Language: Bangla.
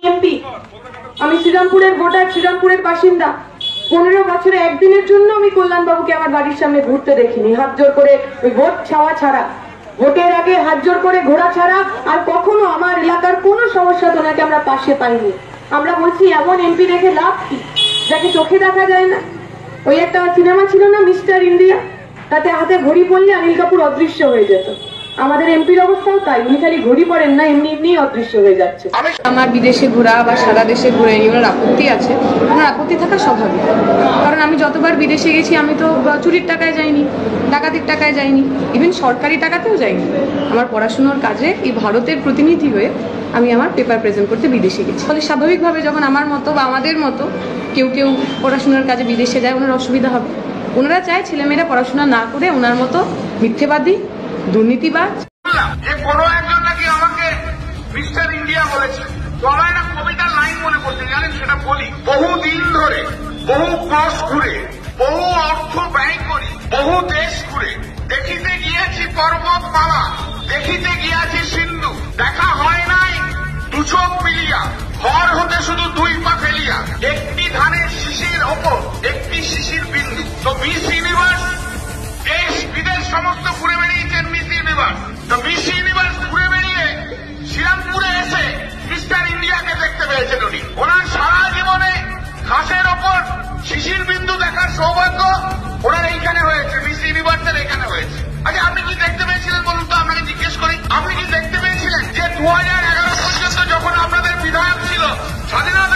এমপি, আমি শ্রীরামপুরের ভোটার, শ্রীরামপুরের বাসিন্দা। 15 বছরে একদিনের জন্য আমি কল্যাণবাবুকে আমার বাড়ির সামনে ঘুরতে দেখিনি, হাত জোর করে ওই ভোট চাওয়া ছাড়া, ভোটের আগে হাত জোর করে ঘোরা ছাড়া। আর কখনো আমার এলাকার কোনো সমস্যা তোনাকে আমরা পাশে পাইনি। আমরা বলছি এমন এমপি দেখে লাভ কি যাকে চোখে দেখা যায় না। ওই একটা সিনেমা ছিল না মিস্টার ইন্ডিয়া, তাতে হাতে ঘড়ি পড়লে অনিল কাপুর অদৃশ্য হয়ে যেত। আমাদের এমপির অবস্থাও তাই, উনি খালি ঘড়ি পড়েন না, এমনি এমনি অদৃশ্য হয়ে যাচ্ছে। আমার বিদেশে ঘোরা বা সারা দেশে ঘুরে নিয়ে ওনার আপত্তি আছে, ওনার আপত্তি থাকা স্বাভাবিক। কারণ আমি যতবার বিদেশে গেছি আমি তো চুরির টাকায় যাইনি, ডাকাতির টাকায় যাইনি, ইভেন সরকারি টাকাতেও যাইনি। আমার পড়াশুনোর কাজে এই ভারতের প্রতিনিধি হয়ে আমি আমার পেপার প্রেজেন্ট করতে বিদেশে গেছি। ফলে স্বাভাবিকভাবে যখন আমার মতো বা আমাদের মতো কেউ কেউ পড়াশোনার কাজে বিদেশে যায়, ওনার অসুবিধা হবে। ওনারা চায় ছেলেমেয়েরা পড়াশোনা না করে ওনার মতো মিথ্যেবাদী, দুর্নীতিবাজ। কোনো একজন নাকি আমাকে মিস্টার ইন্ডিয়া বলেছে, তো আমার একটা কবিতার লাইন মনে পড়ছে, জানেন? সেটা বলি। বহু দিন ধরে, বহু ক্রস ঘুরে, বহু অর্থ ব্যয় করি, বহু দেশ ঘুরে, দেখিতে গিয়েছি পর্বত মালা, দেখিতে গিয়াছি সিন্ধু, দেখা হয় নাই দু চোখ মিলিয়া, ঘর হতে শুধু 2 পা ফেলিয়া, একটি ধানের শিশির ওপর একটি শিশির বিন্দু। তো মিস ইউনিভার্স দেশ বিদেশ সমস্ত ঘুরে বেরিয়েছেন মিস ইউনিভার্স। তো মিস ইউনিভার্স ঘুরে বেরিয়ে শ্রীরামপুরে এসে মিস্টার ইন্ডিয়াকে দেখতে পেয়েছেন উনি। ওনার সারা জীবনে ঘাসের ওপর শিশির বিন্দু দেখার সৌভাগ্য ওনার এইখানে হয়েছে, মিস ইউনিভার্সের এখানে হয়েছে। আচ্ছা, আপনি কি দেখতে পেয়েছিলেন বলুন তো? আপনাকে জিজ্ঞেস করি, আপনি কি দেখতে পেয়েছিলেন যে 2011 পর্যন্ত যখন আপনাদের বিধায়ক ছিল, স্বাধীনতা